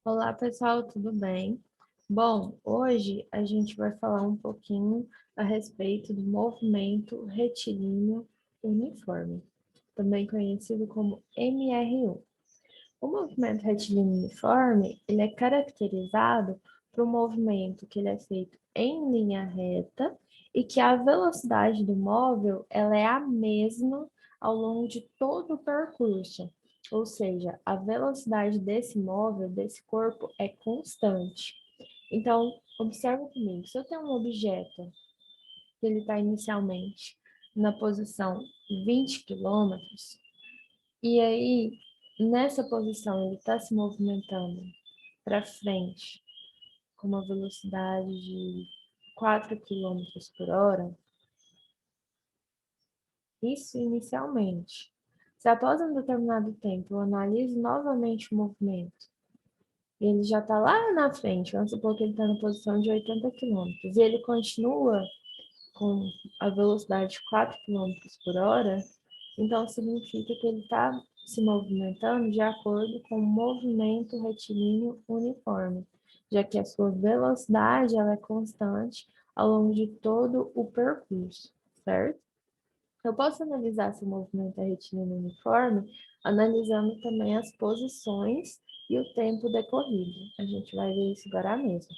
Olá, pessoal, tudo bem? Bom, hoje a gente vai falar um pouquinho a respeito do movimento retilíneo uniforme, também conhecido como MRU. O movimento retilíneo uniforme, ele é caracterizado por um movimento que ele é feito em linha reta e que a velocidade do móvel ela é a mesma ao longo de todo o percurso. Ou seja, a velocidade desse móvel, desse corpo, é constante. Então, observa comigo, se eu tenho um objeto que ele está inicialmente na posição 20 quilômetros, e aí, nessa posição, ele está se movimentando para frente com uma velocidade de 4 quilômetros por hora, isso inicialmente. Se após um determinado tempo eu analiso novamente o movimento, e ele já está lá na frente, vamos supor que ele está na posição de 80 quilômetros, e ele continua com a velocidade de 4 quilômetros por hora, então significa que ele está se movimentando de acordo com o movimento retilíneo uniforme, já que a sua velocidade ela é constante ao longo de todo o percurso, certo? Eu posso analisar se o movimento é retilíneo uniforme, analisando também as posições e o tempo decorrido. A gente vai ver isso agora mesmo.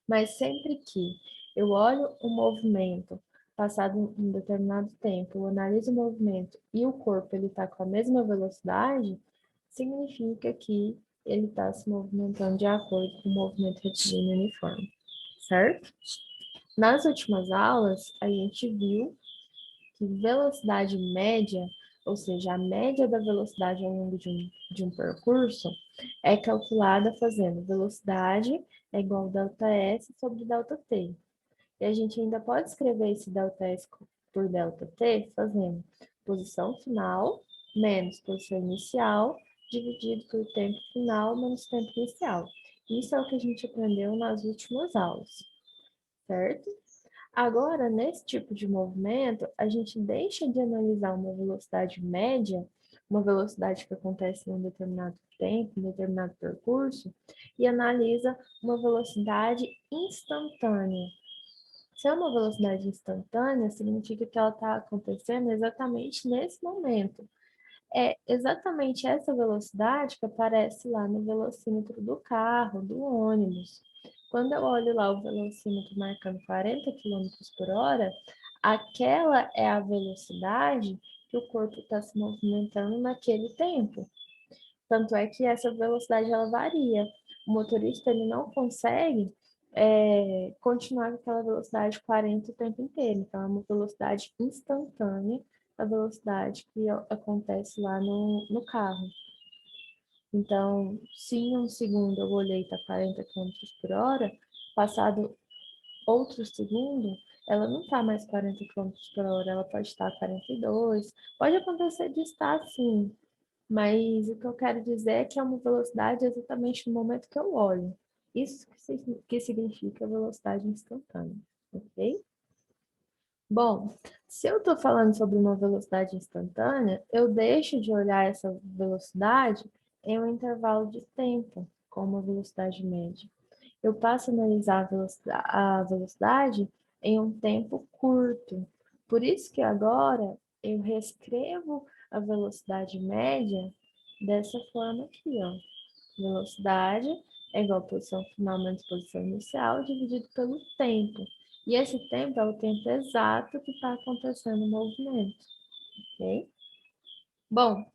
Mas sempre que eu olho o movimento, passado um determinado tempo, eu analiso o movimento e o corpo ele está com a mesma velocidade, significa que ele está se movimentando de acordo com o movimento retilíneo uniforme, certo? Nas últimas aulas, a gente viu que velocidade média, ou seja, a média da velocidade ao longo de um percurso, é calculada fazendo velocidade é igual a ΔS sobre ΔT. E a gente ainda pode escrever esse ΔS por ΔT fazendo posição final menos posição inicial dividido por tempo final menos tempo inicial. Isso é o que a gente aprendeu nas últimas aulas, certo? Agora, nesse tipo de movimento, a gente deixa de analisar uma velocidade média, uma velocidade que acontece em um determinado tempo, em um determinado percurso, e analisa uma velocidade instantânea. Se é uma velocidade instantânea, significa que ela está acontecendo exatamente nesse momento. É exatamente essa velocidade que aparece lá no velocímetro do carro, do ônibus. Quando eu olho lá o velocímetro marcando 40 quilômetros por hora, aquela é a velocidade que o corpo está se movimentando naquele tempo. Tanto é que essa velocidade ela varia. O motorista ele não consegue continuar com aquela velocidade 40 o tempo inteiro. Então, é uma velocidade instantânea a velocidade que acontece lá no carro. Então, se em um segundo eu olhei está 40 quilômetros por hora, passado outro segundo, ela não está mais 40 quilômetros por hora, ela pode estar 42. Pode acontecer de estar assim, mas o que eu quero dizer é que é uma velocidade exatamente no momento que eu olho. Isso que significa velocidade instantânea, ok? Bom, se eu estou falando sobre uma velocidade instantânea, eu deixo de olhar essa velocidade em um intervalo de tempo, com uma velocidade média. Eu passo a analisar a velocidade em um tempo curto. Por isso que agora eu reescrevo a velocidade média dessa forma aqui, ó. Velocidade é igual a posição final menos posição inicial dividido pelo tempo. E esse tempo é o tempo exato que está acontecendo o movimento, ok? Bom,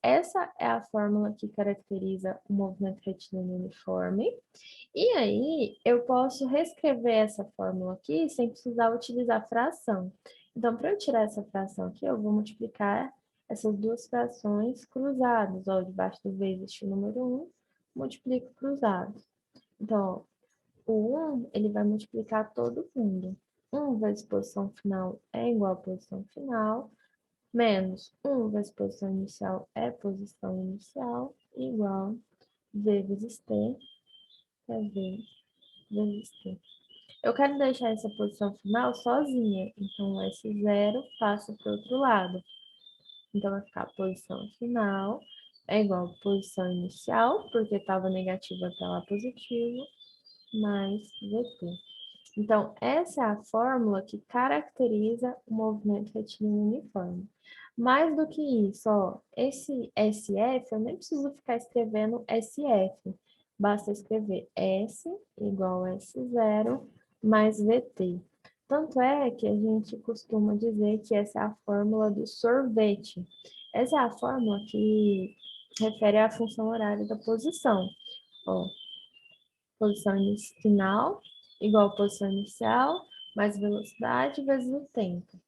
essa é a fórmula que caracteriza o movimento retilíneo uniforme. E aí, eu posso reescrever essa fórmula aqui sem precisar utilizar fração. Então, para eu tirar essa fração aqui, eu vou multiplicar essas duas frações cruzadas. Ó, debaixo do V existe o número 1, multiplico cruzado. Então, o 1, ele vai multiplicar todo mundo. 1 vezes posição final é igual a posição final, menos 1 vezes posição inicial é posição inicial, igual V vezes T, que é V vezes T. Eu quero deixar essa posição final sozinha, então esse zero passa para o outro lado. Então vai ficar a posição final é igual a posição inicial, porque estava negativo até lá positivo, mais VT. Então, essa é a fórmula que caracteriza o movimento retilíneo uniforme. Mais do que isso, ó, esse SF, eu nem preciso ficar escrevendo SF. Basta escrever S igual a S0 mais VT. Tanto é que a gente costuma dizer que essa é a fórmula do sorvete. Essa é a fórmula que refere à função horária da posição. Ó, posição final igual a posição inicial, mais velocidade vezes o tempo.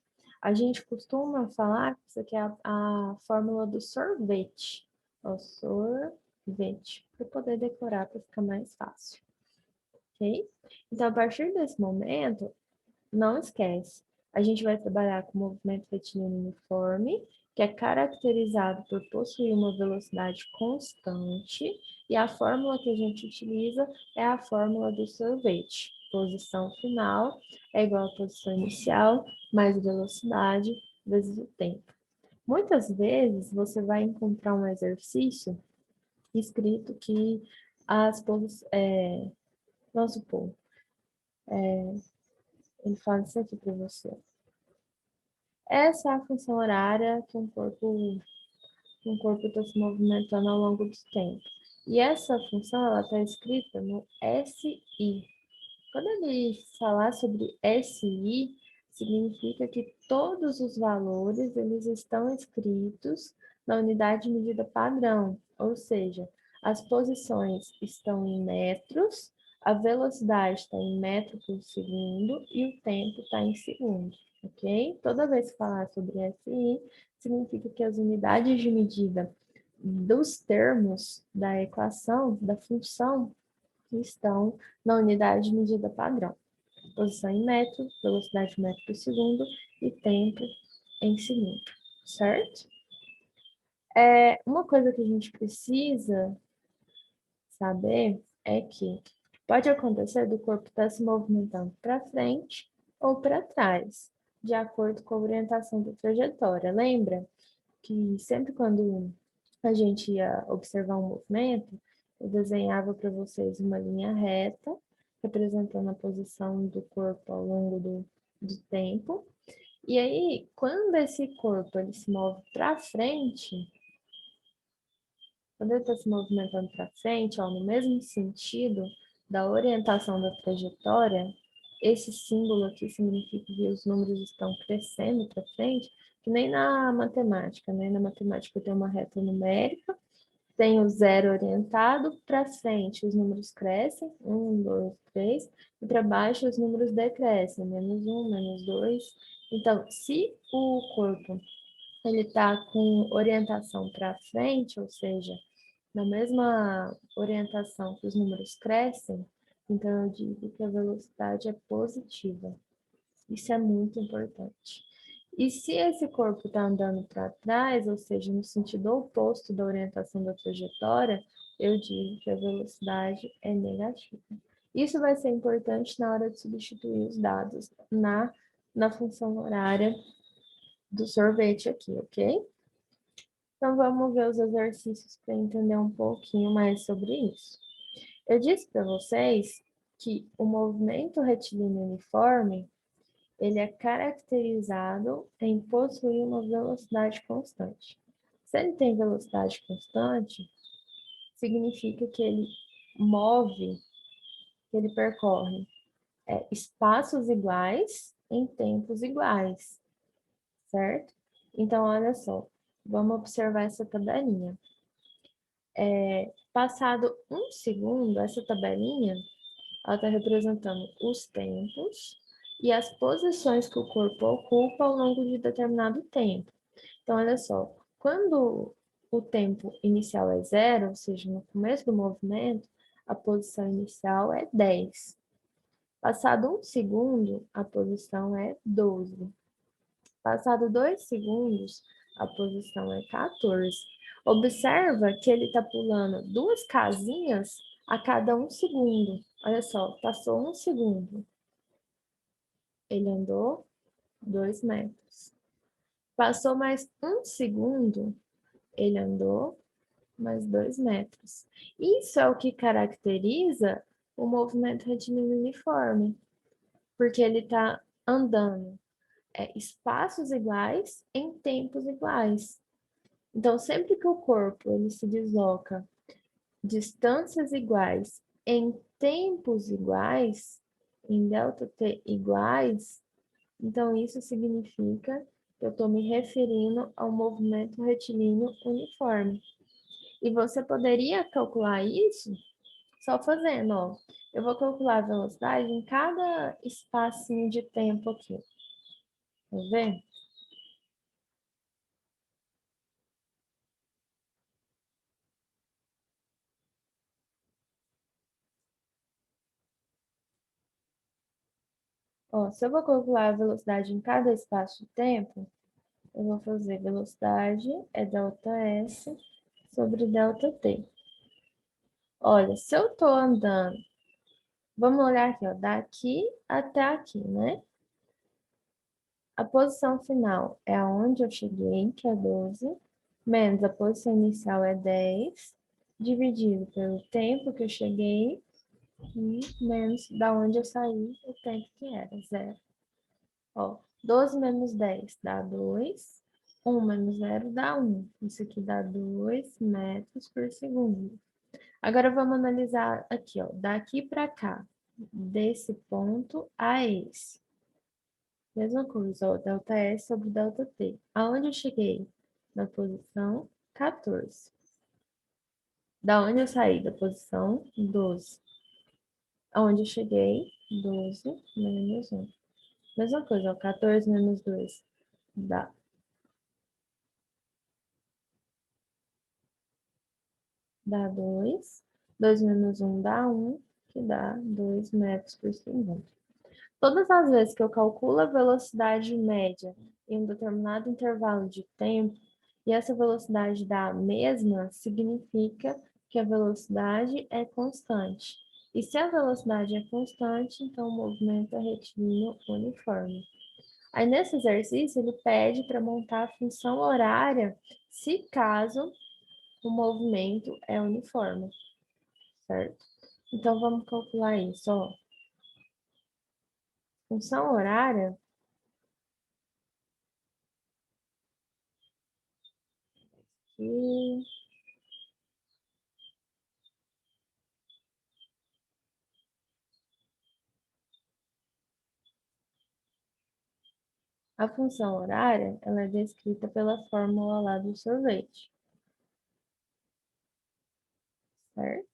A gente costuma falar que isso aqui é a fórmula do sorvete. O sorvete, para poder decorar para ficar mais fácil. Ok? Então, a partir desse momento, não esquece, a gente vai trabalhar com o movimento retilíneo uniforme, que é caracterizado por possuir uma velocidade constante, e a fórmula que a gente utiliza é a fórmula do sorvete. Posição final é igual à posição inicial, mais velocidade vezes o tempo. Muitas vezes você vai encontrar um exercício escrito que as posições, vamos supor, ele fala isso aqui para você. Essa é a função horária que um corpo está se movimentando ao longo do tempo. E essa função ela está escrita no SI. Quando ele falar sobre SI, significa que todos os valores eles estão escritos na unidade de medida padrão, ou seja, as posições estão em metros, a velocidade está em metro por segundo e o tempo está em segundo, ok? Toda vez que falar sobre SI, significa que as unidades de medida dos termos da equação, da função, estão na unidade de medida padrão. Posição em metro, velocidade em metro por segundo e tempo em segundo, certo? Uma coisa que a gente precisa saber é que pode acontecer do corpo estar se movimentando para frente ou para trás, de acordo com a orientação da trajetória. Lembra que sempre quando a gente ia observar um movimento, eu desenhava para vocês uma linha reta, representando a posição do corpo ao longo do tempo. E aí, quando esse corpo ele se move para frente, quando ele está se movimentando para frente, ó, no mesmo sentido da orientação da trajetória, esse símbolo aqui significa que os números estão crescendo para frente, que nem na matemática, né? Na matemática tem uma reta numérica, tem o zero orientado, para frente os números crescem, 1, 2, 3, e para baixo os números decrescem, menos 1, menos 2. Então, se o corpo ele está com orientação para frente, ou seja, na mesma orientação que os números crescem, então eu digo que a velocidade é positiva. Isso é muito importante. E se esse corpo está andando para trás, ou seja, no sentido oposto da orientação da trajetória, eu digo que a velocidade é negativa. Isso vai ser importante na hora de substituir os dados na função horária do sorvete aqui, ok? Então, vamos ver os exercícios para entender um pouquinho mais sobre isso. Eu disse para vocês que o movimento retilíneo uniforme ele é caracterizado em possuir uma velocidade constante. Se ele tem velocidade constante, significa que ele move, que ele percorre espaços iguais em tempos iguais, certo? Então, olha só, vamos observar essa tabelinha. Passado um segundo, essa tabelinha, ela está representando os tempos e as posições que o corpo ocupa ao longo de determinado tempo. Então, olha só, quando o tempo inicial é zero, ou seja, no começo do movimento, a posição inicial é 10. Passado um segundo, a posição é 12. Passado 2 segundos, a posição é 14. Observa que ele está pulando duas casinhas a cada um segundo. Olha só, passou um segundo. Ele andou 2 metros. Passou mais um segundo, ele andou mais 2 metros. Isso é o que caracteriza o movimento retilíneo uniforme, porque ele está andando espaços iguais em tempos iguais. Então, sempre que o corpo ele se desloca distâncias iguais em tempos iguais, em ΔT iguais, então isso significa que eu estou me referindo ao movimento retilíneo uniforme. E você poderia calcular isso só fazendo, ó. Eu vou calcular a velocidade em cada espacinho de tempo aqui. Tá vendo? Ó, se eu vou calcular a velocidade em cada espaço de tempo, eu vou fazer velocidade é ΔS sobre ΔT. Olha, se eu estou andando, vamos olhar aqui, ó, daqui até aqui, né? A posição final é aonde eu cheguei, que é 12, menos a posição inicial é 10, dividido pelo tempo que eu cheguei, e menos da onde eu saí, o tempo que era, 0. Ó, 12 menos 10 dá 2, 1 menos 0 dá 1. Isso aqui dá 2 metros por segundo. Agora vamos analisar aqui, ó, daqui para cá, desse ponto a esse. Mesma coisa, ó, ΔS sobre ΔT. Aonde eu cheguei? Na posição 14. Da onde eu saí? Da posição 12. Aonde eu cheguei? 12 menos 1. Mesma coisa, ó, 14 menos 2 dá 2. 2 menos 1 dá 1, que dá 2 metros por segundo. Todas as vezes que eu calculo a velocidade média em um determinado intervalo de tempo, e essa velocidade dá a mesma, significa que a velocidade é constante. E se a velocidade é constante, então o movimento é retilíneo uniforme. Aí nesse exercício ele pede para montar a função horária, se caso o movimento é uniforme, certo? Então vamos calcular isso, ó. Função horária e a função horária, ela é descrita pela fórmula lá do sorvete, certo?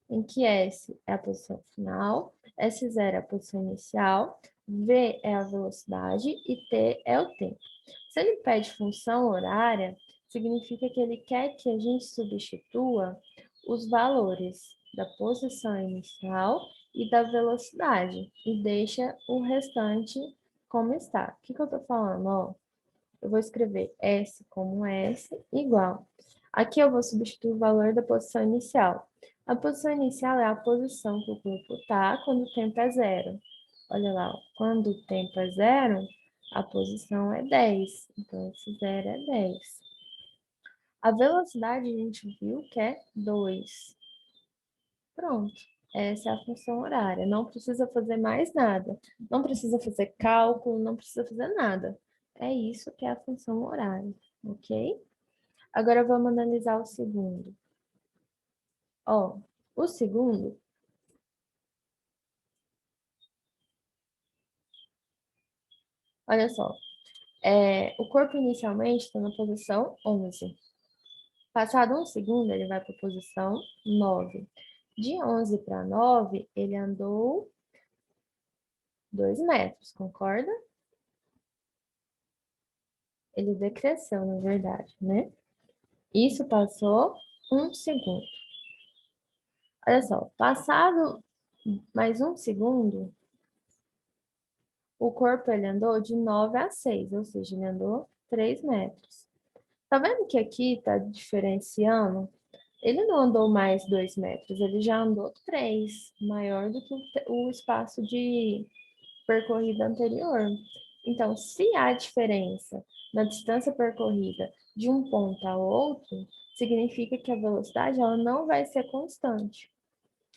Em que S é a posição final, S0 é a posição inicial, V é a velocidade e T é o tempo. Se ele pede função horária, significa que ele quer que a gente substitua os valores da posição inicial e da velocidade e deixa o restante como está. O que eu estou falando? Ó, eu vou escrever S como S igual. Aqui eu vou substituir o valor da posição inicial. A posição inicial é a posição que o corpo está quando o tempo é zero. Olha lá, ó. Quando o tempo é zero, a posição é 10. Então, esse zero é 10. A velocidade a gente viu que é 2. Pronto. Essa é a função horária. Não precisa fazer mais nada. Não precisa fazer cálculo, não precisa fazer nada. É isso que é a função horária, ok? Agora vamos analisar o segundo. Ó, o segundo, olha só, o corpo inicialmente está na posição 11. Passado um segundo, ele vai para a posição 9. De 11 para 9, ele andou 2 metros, concorda? Ele decresceu, na verdade, né? Isso passou um segundo. Olha só, passado mais um segundo, o corpo ele andou de 9 a 6, ou seja, ele andou 3 metros. Tá vendo que aqui está diferenciando? Ele não andou mais 2 metros, ele já andou 3, maior do que o espaço de percorrida anterior. Então, se há diferença na distância percorrida de um ponto a outro, significa que a velocidade ela não vai ser constante.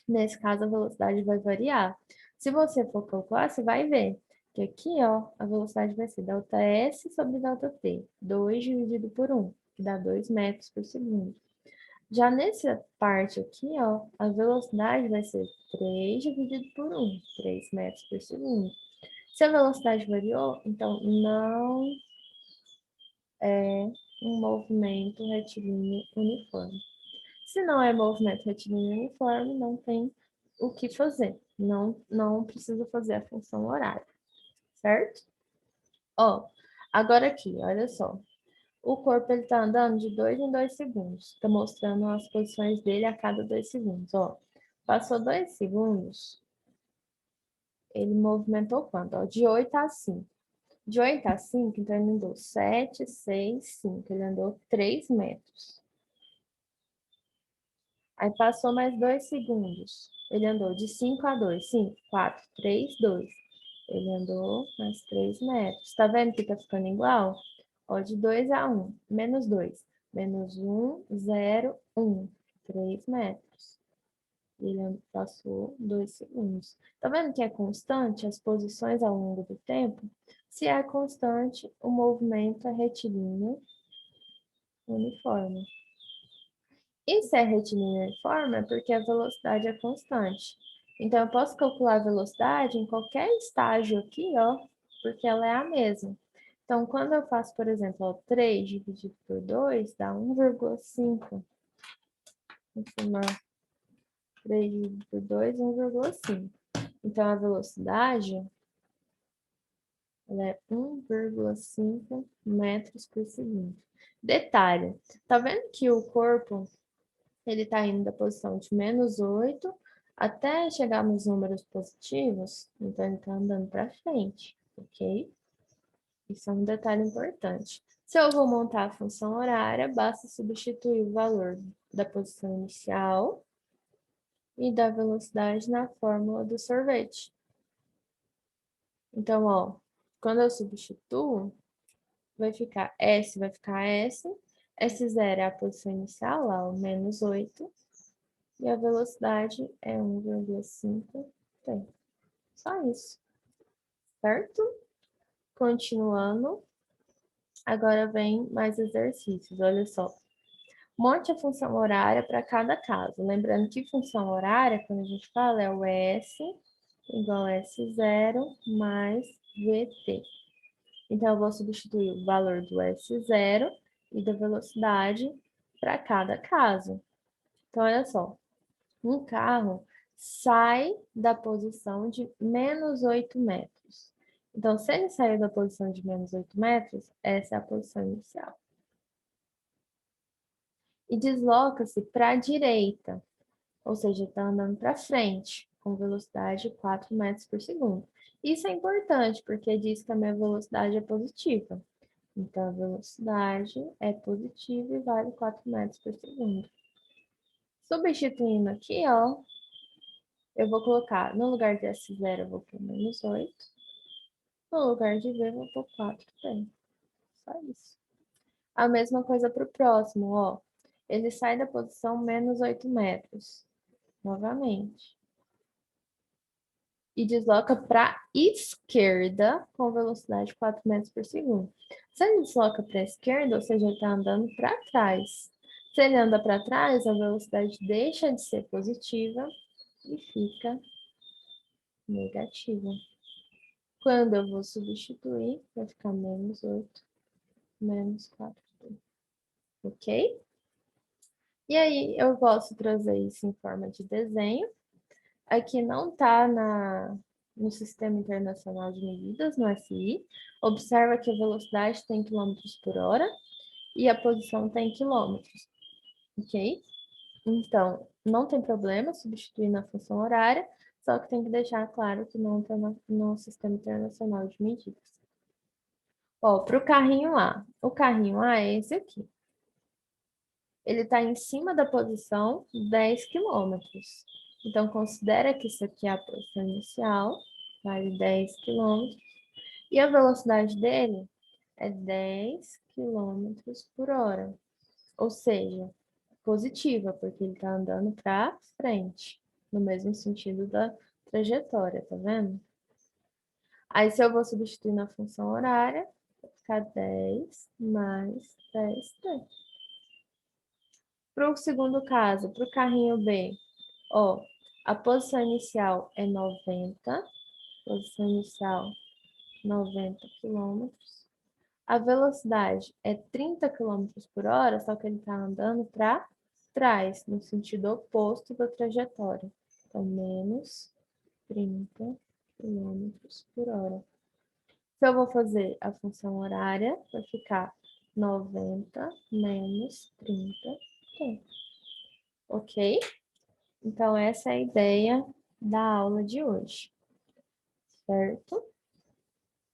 Nesse caso, a velocidade vai variar. Se você for calcular, você vai ver que aqui, ó, a velocidade vai ser ΔS sobre ΔT, 2 dividido por 1, que dá 2 metros por segundo. Já nessa parte aqui, ó, a velocidade vai ser 3 dividido por 1, 3 metros por segundo. Se a velocidade variou, então não é um movimento retilíneo uniforme. Se não é movimento retilíneo uniforme, não tem o que fazer. Não precisa fazer a função horária, certo? Ó, agora aqui, olha só. O corpo ele tá andando de 2 em 2 segundos. Tá mostrando as posições dele a cada 2 segundos, ó. Passou 2 segundos, ele movimentou quanto? Ó, de 8 a 5. De 8 a 5, então ele andou 7, 6, 5. Ele andou 3 metros. Aí passou mais 2 segundos. Ele andou de 5 a 2. 5, 4, 3, 2. Ele andou mais 3 metros. Tá vendo que tá ficando igual? Ó, de 2 a 1. Menos 2. Menos 1, 0, 1. 3 metros. Ele passou 2 segundos. Tá vendo que é constante as posições ao longo do tempo? Se é constante, o movimento é retilíneo uniforme. E se é retilíneo uniforme, é porque a velocidade é constante. Então, eu posso calcular a velocidade em qualquer estágio aqui, ó, porque ela é a mesma. Então, quando eu faço, por exemplo, ó, 3 dividido por 2, dá 1,5. Vou somar 3 dividido por 2, 1,5. Então, a velocidade ela é 1,5 metros por segundo. Detalhe, tá vendo que o corpo ele está indo da posição de menos 8 até chegar nos números positivos, então ele está andando para frente, ok? Isso é um detalhe importante. Se eu vou montar a função horária, basta substituir o valor da posição inicial e da velocidade na fórmula do sorvete. Então, ó, quando eu substituo, vai ficar S, S0 é a posição inicial, lá, o menos 8, e a velocidade é 1,5 t. Só isso, certo? Continuando, agora vem mais exercícios, olha só. Monte a função horária para cada caso. Lembrando que função horária, quando a gente fala, é o S igual a S0 mais VT. Então, eu vou substituir o valor do S0 e da velocidade para cada caso. Então, olha só. Um carro sai da posição de menos 8 metros. Então, se ele saiu da posição de menos 8 metros, essa é a posição inicial. E desloca-se para a direita, ou seja, está andando para frente, com velocidade de 4 metros por segundo. Isso é importante, porque diz que a minha velocidade é positiva. Então, a velocidade é positiva e vale 4 metros por segundo. Substituindo aqui, ó, eu vou colocar, no lugar de S0, eu vou pôr menos 8. No lugar de V, eu vou pôr 4 também. Só isso. A mesma coisa para o próximo, ó. Ele sai da posição menos 8 metros. Novamente. E desloca para a esquerda com velocidade 4 metros por segundo. Se ele desloca para a esquerda, ou seja, ele está andando para trás. Se ele anda para trás, a velocidade deixa de ser positiva e fica negativa. Quando eu vou substituir, vai ficar menos 8, menos 4. Ok? E aí, eu posso trazer isso em forma de desenho. Aqui não está no Sistema Internacional de Medidas, no SI. Observa que a velocidade tem quilômetros por hora e a posição tem quilômetros. Ok? Então, não tem problema substituir na função horária, só que tem que deixar claro que não está no Sistema Internacional de Medidas. Ó, para o carrinho A. O carrinho A é esse aqui. Ele está em cima da posição 10 quilômetros. Então, considera que isso aqui é a posição inicial, vale 10 quilômetros. E a velocidade dele é 10 quilômetros por hora. Ou seja, positiva, porque ele está andando para frente, no mesmo sentido da trajetória, tá vendo? Aí, se eu vou substituir na função horária, vai ficar 10 mais 10t. Para o segundo caso, para o carrinho B, ó, a posição inicial é 90, posição inicial 90 quilômetros. A velocidade é 30 quilômetros por hora, só que ele está andando para trás, no sentido oposto da trajetória. Então, menos 30 quilômetros por hora. Se eu vou fazer a função horária, vai ficar 90 menos 30 tempo. Ok? Então, essa é a ideia da aula de hoje. Certo?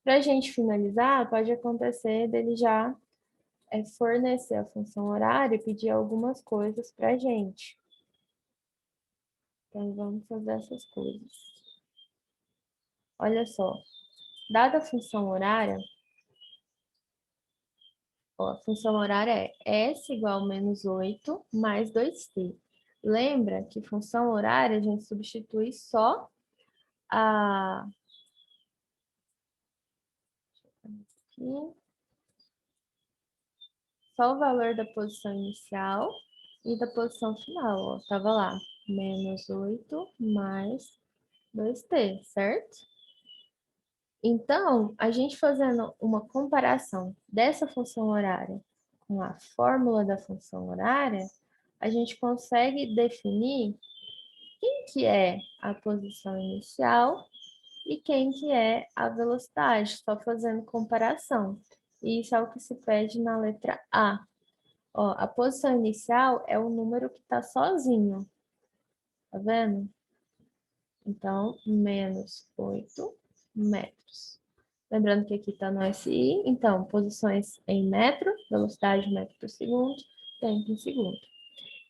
Para a gente finalizar, pode acontecer dele já fornecer a função horária e pedir algumas coisas para a gente. Então, vamos fazer essas coisas. Olha só, dada a função horária, ó, a função horária é S igual a menos 8 mais 2t. Lembra que função horária a gente substitui só a... Aqui, só o valor da posição inicial e da posição final, ó, tava lá, menos 8 mais 2t, certo? Então, a gente fazendo uma comparação dessa função horária com a fórmula da função horária, a gente consegue definir quem que é a posição inicial e quem que é a velocidade, só fazendo comparação. E isso é o que se pede na letra A. Ó, a posição inicial é o número que está sozinho, tá vendo? Então, menos 8 metros. Lembrando que aqui está no SI, então, posições em metro, velocidade metro por segundo, tempo em segundo.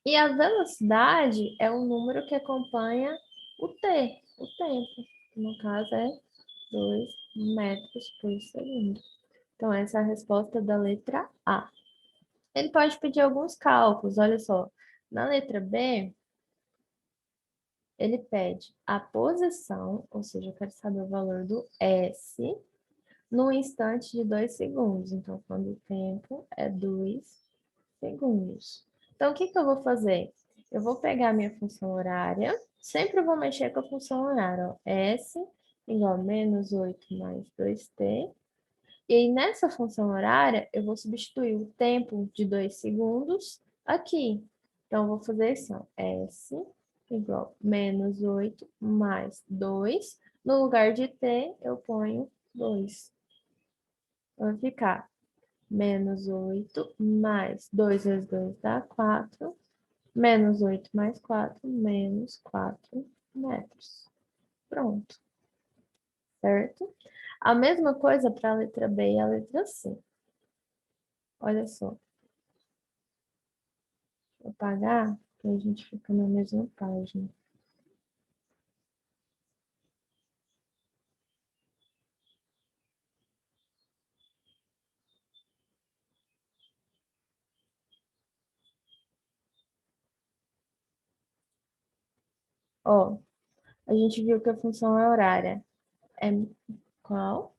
E a velocidade é o número que acompanha o T, o tempo. No caso, é 2 metros por segundo. Então, essa é a resposta da letra A. Ele pode pedir alguns cálculos, olha só. Na letra B, ele pede a posição, ou seja, eu quero saber o valor do S, no instante de 2 segundos. Então, quando o tempo é 2 segundos. Então, o que eu vou fazer? Eu vou pegar a minha função horária, sempre vou mexer com a função horária, ó, S igual a menos 8 mais 2t. E aí, nessa função horária, eu vou substituir o tempo de 2 segundos aqui. Então, eu vou fazer assim, ó, S igual a menos 8 mais 2. No lugar de t, eu ponho 2. Vai ficar menos 8 mais 2 vezes 2 dá 4. Menos 8 mais 4, menos 4 metros. Pronto. Certo? A mesma coisa para a letra B e a letra C. Olha só. Vou apagar, para a gente ficar na mesma página. Ó, a gente viu que a função é horária. É qual?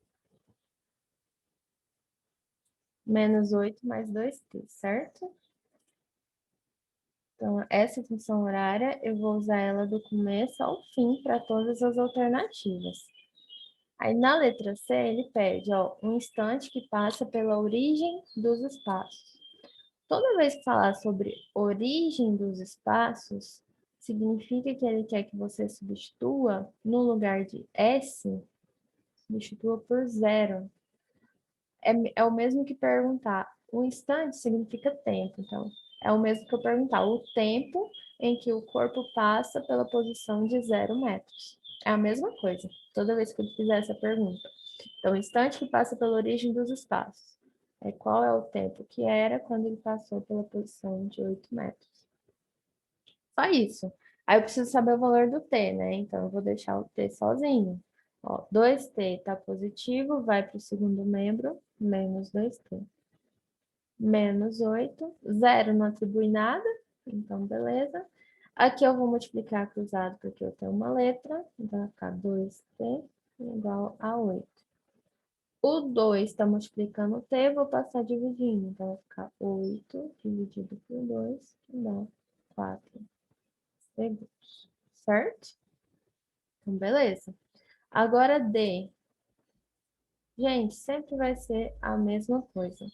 Menos 8 mais 2t, certo? Então, essa função horária, eu vou usar ela do começo ao fim para todas as alternativas. Aí, na letra C, ele pede, ó, um instante que passa pela origem dos espaços. Toda vez que falar sobre origem dos espaços, significa que ele quer que você substitua, no lugar de S, substitua por zero. É o mesmo que perguntar. Um instante significa tempo, então é o mesmo que eu perguntar o tempo em que o corpo passa pela posição de 0 metros. É a mesma coisa, toda vez que ele fizer essa pergunta. Então, o instante que passa pela origem dos espaços. Qual é o tempo que era quando ele passou pela posição de 8 metros. Só isso. Aí eu preciso saber o valor do t, né? Então, eu vou deixar o t sozinho. Ó, 2t está positivo, vai para o segundo membro, menos 2t. Menos 8, 0 não atribui nada, Então, beleza. Aqui eu vou multiplicar cruzado porque eu tenho uma letra. Então, vai ficar 2t igual a 8. O 2 está multiplicando o t, vou passar dividindo. Então, vai ficar 8 dividido por 2, que dá 4 segundos. Certo? Então, beleza. Agora, D. Gente, sempre vai ser a mesma coisa.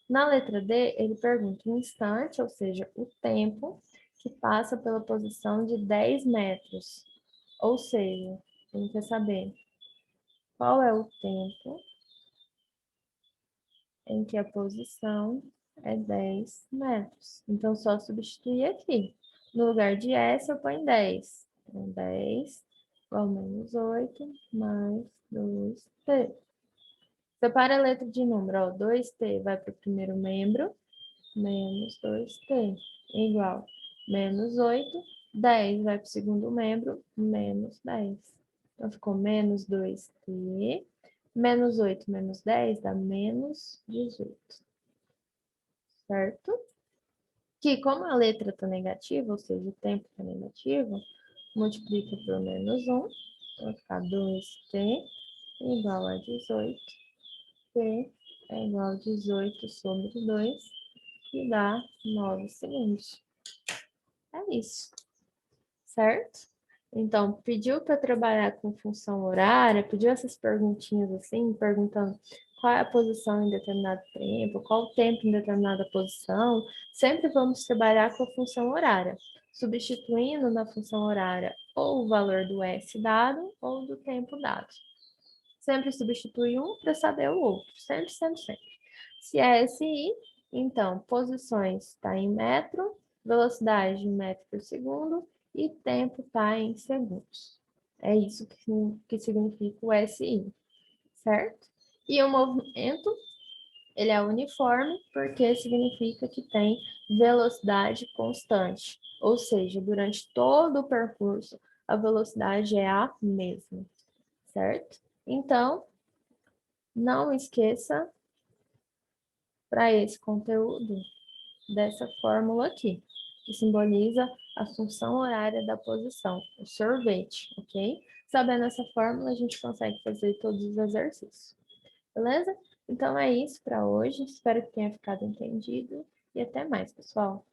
Na letra D, ele pergunta o instante, ou seja, o tempo que passa pela posição de 10 metros. Ou seja, ele quer saber qual é o tempo em que a posição é 10 metros. Então, só substituir aqui. No lugar de S, eu ponho 10. Então, 10 igual a menos 8 mais 2t. Separa a letra de número, ó, 2t vai para o primeiro membro, menos 2t, igual menos 8, 10 vai para o segundo membro, menos 10. Então, ficou menos 2t, menos 8 menos 10 dá menos 18, certo? Que como a letra está negativa, ou seja, o tempo está negativo, multiplica por menos 1, vai ficar 2t igual a 18. T é igual a 18 sobre 2, que dá 9 segundos. É isso, certo? Então, pediu para trabalhar com função horária, pediu essas perguntinhas assim, perguntando qual é a posição em determinado tempo, qual o tempo em determinada posição. Sempre vamos trabalhar com a função horária, substituindo na função horária ou o valor do S dado ou do tempo dado. Sempre substitui um para saber o outro. Sempre, sempre, sempre. Se é SI, então, posições está em metro, velocidade em metro por segundo e tempo está em segundos. É isso que significa o SI, certo? E o movimento, ele é uniforme porque significa que tem velocidade constante. Ou seja, durante todo o percurso, a velocidade é a mesma, certo? Então, não esqueça para esse conteúdo dessa fórmula aqui, que simboliza a função horária da posição, o sorvete, ok? Sabendo essa fórmula, a gente consegue fazer todos os exercícios, beleza? Então é isso para hoje, espero que tenha ficado entendido e até mais, pessoal!